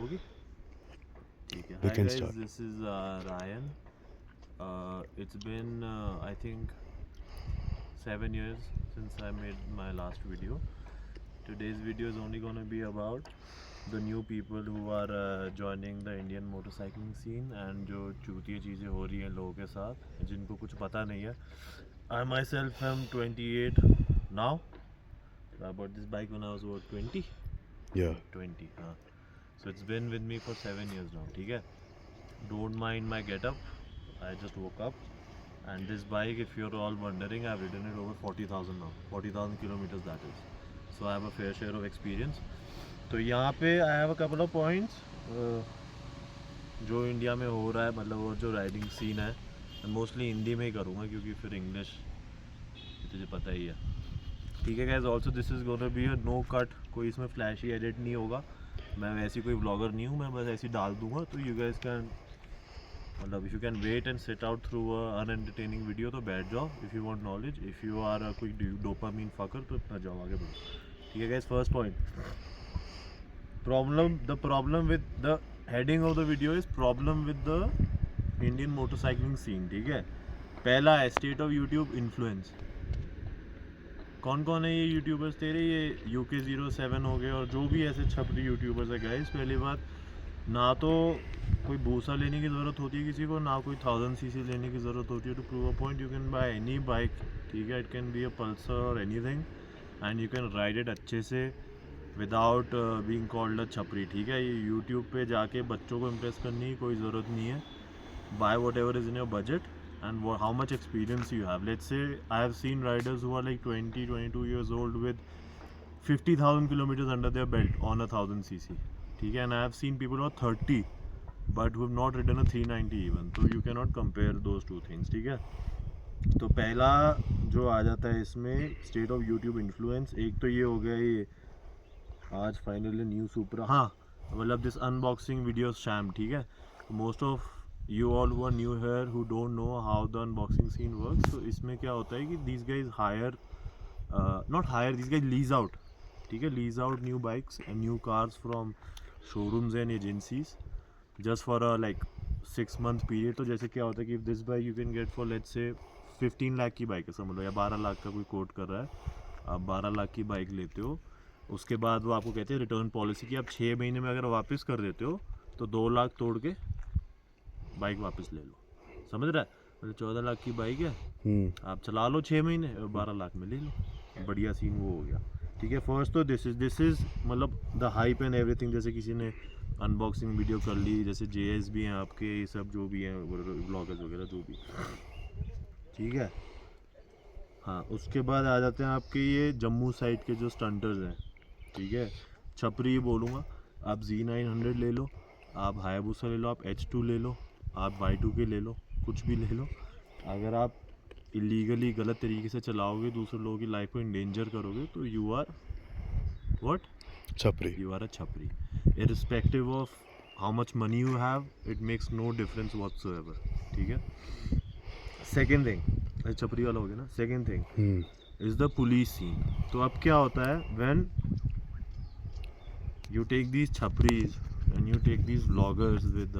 होगी? ठीक है. We Hi can guys, start. this is Ryan. It's been I think 7 years since I made my last video. Today's video is only going to be about the new people who are joining the Indian motorcycling scene and जो चूतिया चीज़ें हो रही हैं लोगों के साथ जिनको कुछ पता नहीं है. I myself am 28 now. I bought this bike when I was what 20? Yeah. 20. So it's been with me for 7 years now. ठीक है. Don't mind my getup. I just woke up. And this bike, if you're all wondering, I've ridden it over 40,000 now. 40,000 kilometers that is. So I have a fair share of experience. तो यहाँ पे I have a couple of points जो India में हो रहा है, मतलब वो जो राइडिंग सीन है, मोस्टली हिंदी में ही करूँगा क्योंकि फिर इंग्लिश तुझे पता ही है. ठीक है guys, also this is gonna be a no cut, कोई इसमें फ्लैशी एडिट नहीं होगा. मैं वैसी कोई ब्लॉगर नहीं हूँ, मैं बस ऐसी डाल दूँगा. तो यू गाइस कैन, मतलब if you can wait and sit out through a unentertaining video तो बैठ जाओ. If you want knowledge, if you are कोई डोपामीन फकर तो इतना जाओ आगे बढ़ो. ठीक है guys, first point, the problem with the heading of the video is problem with the Indian motorcycling scene. ठीक है. पहला है स्टेट ऑफ यूट्यूब इन्फ्लुएंस. कौन कौन है ये यूट्यूबर्स तेरे? ये UK07 हो गए और जो भी ऐसे छपरी यूट्यूबर्स है गाइस. पहली बात, ना तो कोई भूसा लेने की ज़रूरत होती है किसी को, ना कोई 1000cc लेने की ज़रूरत होती है. To prove a point you can buy any bike. ठीक है, it can be a Pulsar और anything and you can ride it अच्छे से विदाउट बीइंग कॉल्ड अ छपरी. ठीक है, ये यूट्यूब पे जाके बच्चों को इम्प्रेस करने की कोई ज़रूरत नहीं है. By what ever is in your budget and how much experience you have. Let's say I have seen riders who are like 20-22 years old with 50,000 kilometers under their belt on a 1000cc. ठीक है, and I have seen people who are 30 but who have not ridden a 390 even. So you cannot compare those two things. ठीक है, तो पहला जो आ जाता है इसमें स्टेट ऑफ यूट्यूब इन्फ्लुएंस. एक तो ये हो गया, ये आज फाइनली न्यू सुपरा, हाँ मतलब दिस अनबॉक्सिंग वीडियो शैम. ठीक है, most of you all who are new here who don't know how the unboxing scene works, तो इसमें क्या होता है कि these guys hire, not hire, these guys lease out. ठीक है, lease out new bikes and new cars from showrooms and agencies just for a like 6-month period. तो जैसे क्या होता है कि this bike you can get for let's say 15 lakh की bike है समझ लो, या 12 लाख का कोई कोट कर रहा है, आप 12 लाख की बाइक लेते हो. उसके बाद वो आपको कहते हैं रिटर्न पॉलिसी की आप 6 महीने में अगर वापस कर देते हो तो 2 लाख तोड़ के बाइक वापस ले लो. समझ रहा है? मतलब 14 लाख की बाइक है, आप चला लो 6 महीने और 12 लाख में ले लो. बढ़िया सीन वो हो गया. ठीक है, फर्स्ट तो दिस इज़ मतलब द हाइप एंड एवरीथिंग. जैसे किसी ने अनबॉक्सिंग वीडियो कर ली, जैसे JS भी हैं आपके, ये सब जो भी हैं ब्लॉगर्स वगैरह जो भी. ठीक है, हाँ उसके बाद आ जाते हैं आपके ये जम्मू साइड के जो स्टंटर्स हैं. ठीक है, छपरी बोलूँगा, आप Z900 ले लो, आप हायाबुसा ले लो, आप H2 ले लो, आप Y2K ले लो, कुछ भी ले लो. अगर आप इलीगली गलत तरीके से चलाओगे, दूसरे लोगों की लाइफ को इंडेंजर करोगे, तो you are what? Chhapri. You are a chhapri. Irrespective of how much money you have, it makes no difference whatsoever. ठीक है. सेकेंड थिंग, छपरी वाला हो गया ना. Second thing is the police scene. तो अब क्या होता है, when you take these chapris and you take these vloggers with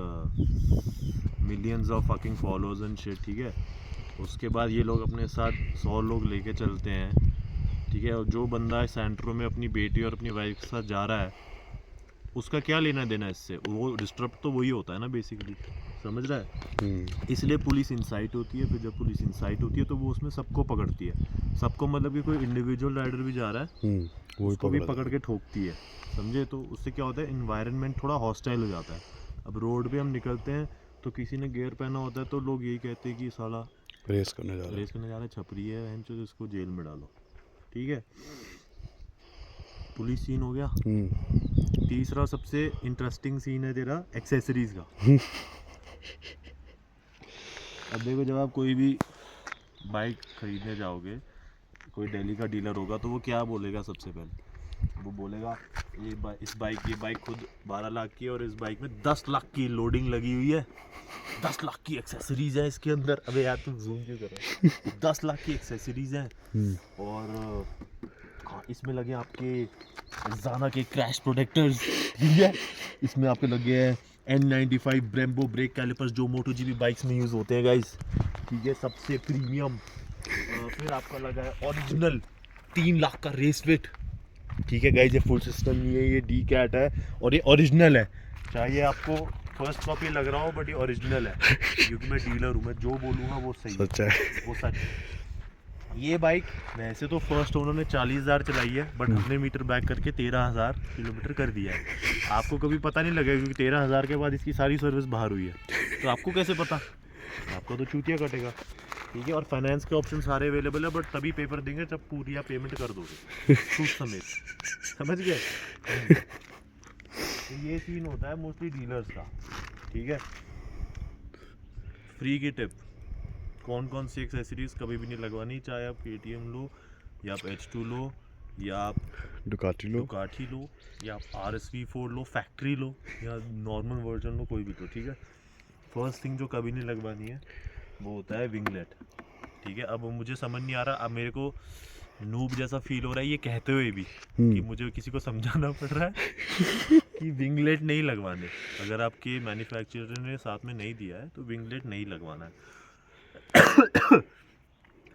millions of fucking followers and shit. ठीक है, उसके बाद ये लोग अपने साथ 100 लोग लेके चलते हैं. ठीक है, और जो बंदा सेंटरों में अपनी बेटी और अपनी वाइफ के साथ जा रहा है, उसका क्या लेना देना इससे? वो डिस्टर्ब तो वही होता है ना बेसिकली. समझ रहा है? इसलिए पुलिस इंसाइट होती है. फिर जब पुलिस इंसाइट होती है तो वो उसमें सबको पकड़ती है. सबको मतलब कि कोई इंडिविजुअल राइडर भी जा रहा है उसको भी पकड़ के ठोकती है. समझे? तो उससे क्या होता है, इन्वायरमेंट थोड़ा हॉस्टाइल हो जाता है. अब रोड पे हम निकलते हैं तो किसी ने गियर पहना होता है तो लोग यही कहते हैं कि साला रेस करने जा रहा है, छपरी है, हम तो इसको जेल में डालो. ठीक है, पुलिस सीन हो गया. तीसरा सबसे इंटरेस्टिंग सीन है तेरा एक्सेसरीज का. अब देखो, जब आप कोई भी बाइक खरीदने जाओगे, कोई दिल्ली का डीलर होगा तो वो क्या बोलेगा? सबसे पहले वो बोलेगा ये बाइक खुद 12 लाख की है और इस बाइक में 10 लाख की लोडिंग लगी हुई है, 10 लाख की एक्सेसरीज है इसके अंदर. अबे यार तुम जूम क्यों कर रहे हो? 10 लाख की एक्सेसरीज हैं और हाँ, इसमें लगे आपके ज़ाना के क्रैश प्रोटेक्टर्स, ठीक है। इसमें आपके लगे हैं N95 ब्रेम्बो ब्रेक कैलिपर्स जो मोटो जीपी बाइक्स में यूज़ होते हैं गाइस, ठीक है, सबसे प्रीमियम। फिर आपका लगा है ओरिजिनल 3 लाख का रेस वेट, ठीक है गाइस। ये फुल सिस्टम नहीं है, ये डी कैट है और ये ओरिजिनल है। चाहे आपको फर्स्ट कॉपी लग रहा हो बट ये ओरिजिनल है, क्योंकि मैं डीलर हूँ, मैं जो बोलूँगा वो सही है, सच है। वो सच है। ये बाइक वैसे तो फर्स्ट ओनर ने 40,000 चलाई है, बट हमने मीटर बैक करके 13,000 किलोमीटर कर दिया है। आपको कभी पता नहीं लगेगा, क्योंकि 13,000 के बाद इसकी सारी सर्विस बाहर हुई है, तो आपको कैसे पता? आपको तो चूतिया कटेगा, ठीक है। और फाइनेंस के ऑप्शन सारे अवेलेबल है, बट तभी पेपर देंगे जब पूरी आप पेमेंट कर दोगे सूद समेत, समझ गए? तो ये सीन होता है मोस्टली डीलर्स का, ठीक है। फ्री की टिप, कौन कौन सी एक्सेसरीज कभी भी नहीं लगवानी, चाहे आप KTM लो या आप H2 लो या आप डुकाटी लो, लो या आप RSV4 लो, फैक्ट्री लो या नॉर्मल वर्जन लो, कोई भी लो, ठीक है। फर्स्ट थिंग जो कभी नहीं लगवानी है वो होता है विंगलेट, ठीक है। अब मुझे समझ नहीं आ रहा, अब मेरे को नूब जैसा फील हो रहा है ये कहते हुए भी कि मुझे किसी को समझाना पड़ रहा है कि विंगलेट नहीं लगवाने। अगर आपके मैन्युफैक्चरर ने साथ में नहीं दिया है तो विंगलेट नहीं लगवाना है।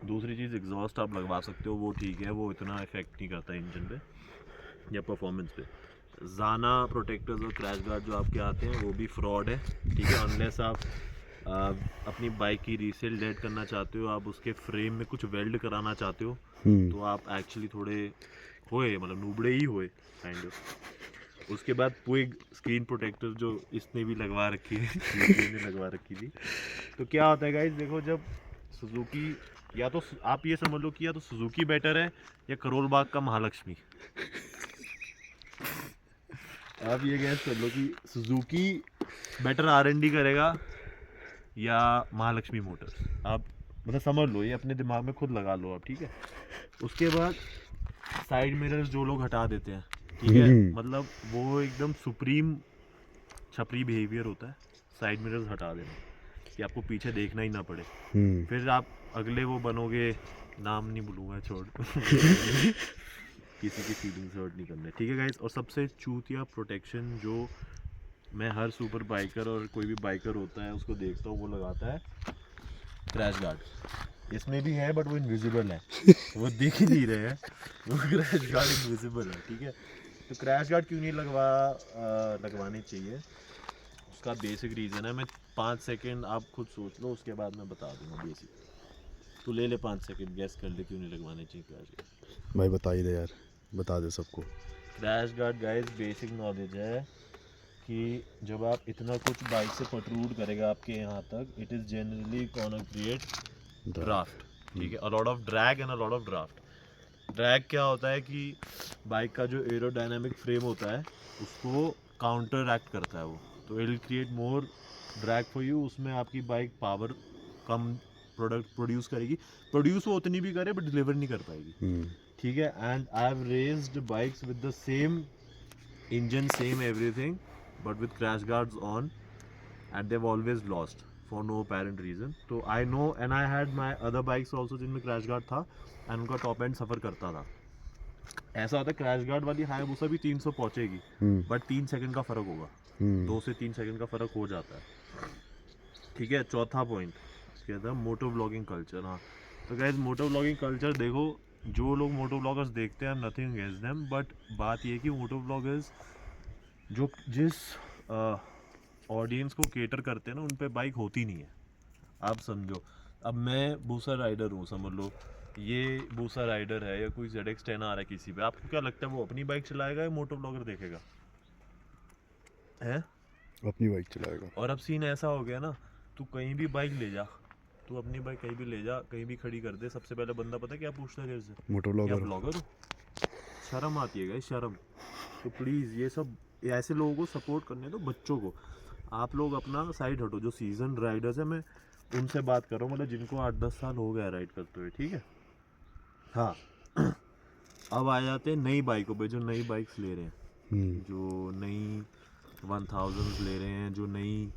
दूसरी चीज़, एग्जॉस्ट आप लगवा सकते हो, वो ठीक है, वो इतना इफेक्ट नहीं करता इंजन पे या परफॉर्मेंस पे। ज़ाना प्रोटेक्टर्स और क्रैश गार्ड जो आपके आते हैं वो भी फ्रॉड है, ठीक है। अनलेस आप अपनी बाइक की रीसेल डेट करना चाहते हो, आप उसके फ्रेम में कुछ वेल्ड कराना चाहते हो, तो आप एक्चुअली थोड़े होए, मतलब नूबड़े ही होए काइंड ऑफ। उसके बाद पुइग स्क्रीन प्रोटेक्टर जो इसने भी लगवा रखी है, ने लगवा रखी थी। तो क्या होता है गाइस, देखो, जब सुजुकी, या तो आप ये समझ लो कि या तो सुजुकी बेटर है या करोल बाग का महालक्ष्मी। आप ये गैस कर लो कि सुजुकी बेटर R&D करेगा या महालक्ष्मी मोटर्स। आप मतलब समझ लो, ये अपने दिमाग में खुद लगा लो आप, ठीक है। उसके बाद साइड मिरर्स जो लोग हटा देते हैं, ठीक है, मतलब वो एकदम सुप्रीम छपरी बिहेवियर होता है, साइड मिरर्स हटा देना कि आपको पीछे देखना ही ना पड़े। फिर आप अगले वो बनोगे, नाम नहीं भूलूंगा, छोड़ किसी की फीलिंग्स हर्ट नहीं करने, ठीक है गाइस। और सबसे चूतिया प्रोटेक्शन जो मैं हर सुपर बाइकर और कोई भी बाइकर होता है उसको देखता हूँ, वो लगाता है क्रैश गार्ड। इसमें भी है बट वो इनविजिबल है, वो दिख ही नहीं रहे हैं, वो क्रैश गार्ड इनविजिबल है, ठीक है। तो क्रैश गार्ड क्यों नहीं लगवानी चाहिए, उसका बेसिक रीज़न है। मैं 5 सेकंड आप खुद सोच लो, उसके बाद मैं बता दूंगा बेसिक। तो ले ले 5 सेकंड, गैस कर ले क्यों नहीं लगवाने चाहिए क्रैश गार्ड। भाई बता ही दे यार, बता दे सबको। Crash guard guys basic knowledge है कि जब आप इतना कुछ बाइक से प्रोट्रूड करेगा आपके यहाँ तक, it is generally gonna create draft, ठीक है, a lot of drag and a lot of draft. Drag क्या होता है कि बाइक का जो एरोडायनामिक फ्रेम होता है उसको काउंटर एक्ट करता है वो, तो it will create more drag for you. उसमें आपकी बाइक पावर कम प्रोडक्ट प्रोड्यूस करेगी, प्रोड्यूस वो उतनी भी करे बट डिलीवर नहीं कर पाएगी, ठीक है। And I have raised bikes with the same engine, same everything, but with crash guards on, and they've always lost for no apparent reason. तो I know, and I had my other bikes also जिनमें crash guard था and उनका top end सफ़र करता था। ऐसा होता है crash guard वाली हायाबुसा भी 300 पहुंचेगी, बट 3 सेकंड का फ़र्क होगा, 2 से 3 सेकंड का फ़र्क हो जाता है, ठीक है। चौथा पॉइंट क्या था, मोटो व्लॉगिंग कल्चर। हाँ, तो गाइस मोटो व्लॉगिंग कल्चर देखो, जो लोग मोटो व्लॉगर्स देखते हैं, नथिंग अगेंस्ट देम, बट बात ये है कि मोटो व्लॉगर्स जो जिस ऑडियंस को केटर करते हैं ना, उन पे बाइक होती नहीं है। आप समझो, अब मैं बूसा राइडर हूँ, समझ लो ये बूसा राइडर है या कोई ZX10 आ रहा है किसी पे, आपको क्या लगता है वो अपनी बाइक चलाएगा या मोटो ब्लॉगर देखेगा? है अपनी बाइक चलाएगा। और अब सीन ऐसा हो गया ना, तू कहीं भी बाइक ले जा, तू अपनी बाइक कहीं भी ले जा, कहीं भी खड़ी कर दे, सबसे पहले बंदा पता है क्या पूछता है तेरे से? मोटो क्या ब्लॉगर। ब्लॉगर हो? शर्म आती है गाइस, शर्म। तो प्लीज़ ये सब ऐसे लोगों को सपोर्ट करने दो, बच्चों को। आप लोग अपना साइड हटो, जो सीजन राइडर्स हैं मैं उनसे बात कर रहा हूँ, मतलब जिनको 8-10 साल हो गया राइड करते हुए, ठीक है। हाँ, अब आ जाते हैं नई बाइकों पे, जो नई बाइक्स ले रहे हैं, जो नई 1000 ले रहे हैं, जो नई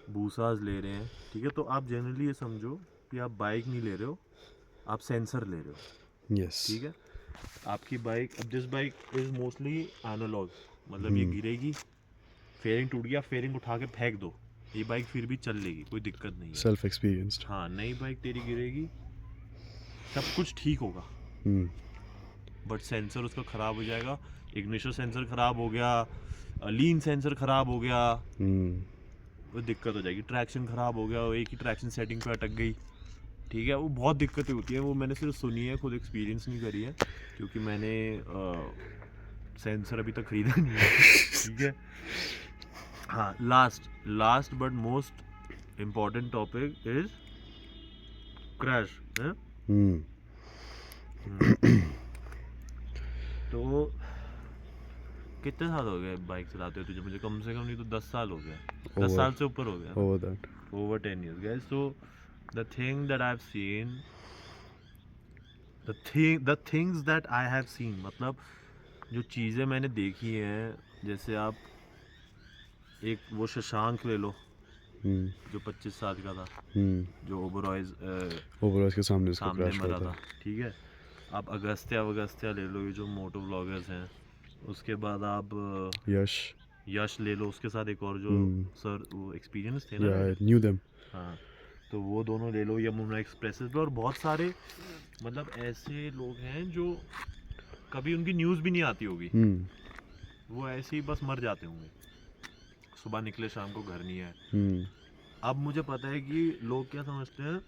बूसाज ले रहे हैं, ठीक है। तो आप जनरली ये समझो कि आप बाइक नहीं ले रहे हो, आप सेंसर ले रहे हो, यस, ठीक है। आपकी बाइक, अब this bike is mostly analog, मतलब ये गिरेगी, फेयरिंग टूट गया, फेयरिंग उठा के फेंक दो, ये बाइक फिर भी चल लेगी, कोई दिक्कत नहीं है। Self experienced. हाँ, नई बाइक तेरी गिरेगी, सब कुछ ठीक होगा, बट सेंसर उसका ख़राब हो जाएगा, इग्निशन सेंसर ख़राब हो गया, लीन सेंसर ख़राब हो गया, वो दिक्कत हो जाएगी, ट्रैक्शन ख़राब हो गया, वो एक ही ट्रैक्शन सेटिंग पे अटक गई, ठीक है। वो बहुत दिक्कतें होती हैं, वो मैंने सिर्फ सुनी है, खुद एक्सपीरियंस नहीं करी है, क्योंकि मैंने सेंसर अभी तक खरीदा नहीं है, ठीक है। हाँ, last but most important topic is crash है। तो कितने साल हो गए बाइक चलाते हो तुझे? मुझे कम से कम नहीं तो 10 साल हो गया, 10 साल से ऊपर हो गया, Over that. over 10 years guys. So the thing that I've seen, the things that I have seen, मतलब जो चीज़ें मैंने देखी हैं, जैसे आप एक वो शशांक ले लो जो 25 साल का था, जो ओवरऑइज के सामने उसको सामने क्रैश मरा करा था, था। ठीक है। आप अगस्त्या ले लो, ये जो मोटो व्लॉगर्स हैं, उसके बाद आप यश ले लो, उसके साथ एक और जो सर वो एक्सपीरियंस थे ना, Yeah, I knew them. हाँ, तो वो दोनों ले लो, यमुना एक्सप्रेस पे, और बहुत सारे मतलब ऐसे लोग हैं जो कभी उनकी न्यूज़ भी नहीं आती होगी, वो ऐसे ही बस मर जाते होंगे, सुबह निकले शाम को घर नहीं आए। अब मुझे पता है कि लोग क्या समझते हैं,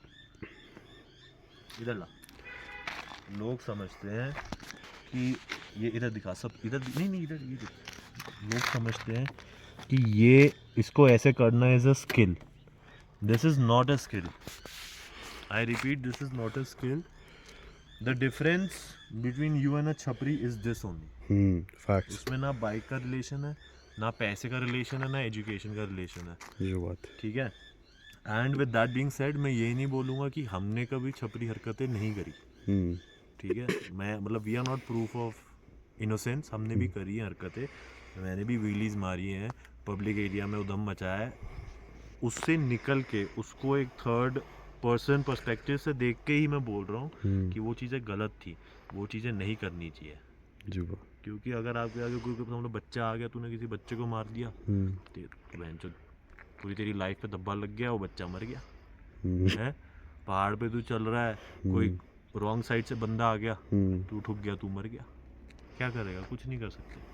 इधर ला, लोग समझते हैं कि ये इधर दिखा, सब इधर नहीं इधर ये दिखा। लोग समझते हैं कि ये इसको ऐसे करना is a skill, this is not a skill, I repeat, this is not a skill. The difference between you and अ छपरी इज दिस ओनली, फैक्ट्स। उसमें ना बाइक का रिलेशन है, ना पैसे का रिलेशन है, ना एजुकेशन का रिलेशन है, ये बात है। ठीक है। And with that being said, मैं ये नहीं बोलूँगा कि हमने कभी छपरी हरकतें नहीं करी, ठीक है। मैं मतलब we are not proof of innocence, हमने भी करी हैं हरकतें, मैंने भी व्हीलीज मारी हैं, पब्लिक एरिया में उधम मचाया है, उससे निकल के उसको एक थर्ड पर्सन पर्सपेक्टिव से देख के ही मैं बोल रहा हूँ कि वो चीज़ें गलत थी, वो चीज़ें नहीं करनी चाहिए, क्योंकि अगर आपके आगे कोई सामने बच्चा आ गया, तूने किसी बच्चे को मार दिया, तो पूरी तेरी लाइफ पे धब्बा लग गया, वो बच्चा मर गया है। पहाड़ पे तू चल रहा है, कोई रॉन्ग साइड से बंदा आ गया, तू ठुक गया, तू मर गया, क्या करेगा? कुछ नहीं कर सकते।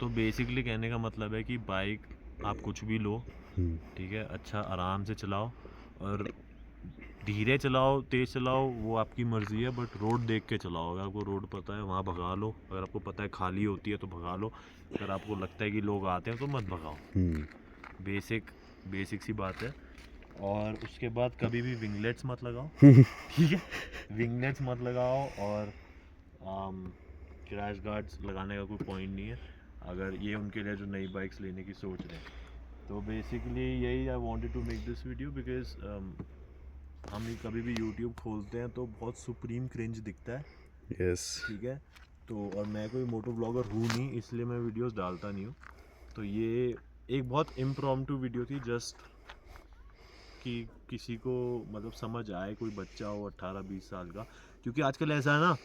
तो बेसिकली कहने का मतलब है कि बाइक आप कुछ भी लो, ठीक है, अच्छा आराम से चलाओ, और धीरे चलाओ तेज़ चलाओ वो आपकी मर्ज़ी है, बट रोड देख के चलाओ। अगर आपको रोड पता है वहाँ भगा लो, अगर आपको पता है खाली होती है तो भगा लो, अगर आपको लगता है कि लोग आते हैं तो मत भगाओ। बेसिक सी बात है। और उसके बाद कभी भी विंगलेट्स मत लगाओ, ठीक है, विंगलेट्स मत लगाओ, और क्रैश गार्ड्स लगाने का कोई पॉइंट नहीं है अगर ये उनके लिए जो नई बाइक्स लेने की सोच रहे हैं। तो बेसिकली यही I wanted to make this video, because हम कभी भी यूट्यूब खोलते हैं तो बहुत सुप्रीम क्रिंज दिखता है, ठीक है। तो और मैं कोई मोटो ब्लॉगर हूँ नहीं, इसलिए मैं वीडियोस डालता नहीं हूँ। तो ये एक बहुत इम्प्रॉम्प्टू वीडियो थी, जस्ट कि किसी को मतलब समझ आए, कोई बच्चा हो 18-20 साल का, क्योंकि आजकल ऐसा है ना,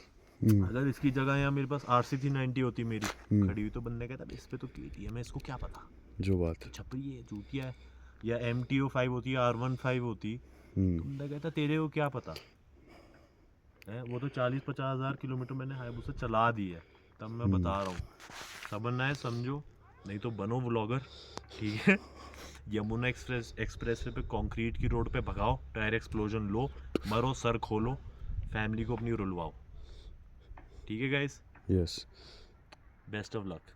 अगर इसकी जगह यहाँ मेरे पास RC 390 होती मेरी खड़ी हुई, तो बंदे कहता इस पे तो KTM है, इसको क्या पता, जो बात तो छपरी है, चूतिया है, या MTO 5 होती है, R15 होती, तो बंदा कहता तेरे को क्या पता है, वो तो 40-50 हज़ार किलोमीटर मैंने हायाबुसा चला दी है, तब मैं बता रहा हूँ। समझना है समझो, नहीं तो बनो व्लॉगर, ठीक है। यमुना एक्सप्रेस पे कंक्रीट की रोड पे भगाओ, टायर एक्सप्लोजन लो, मरो, सर खोलो, फैमिली को अपनी रुलवाओ, ठीक है guys. Yes, best of luck.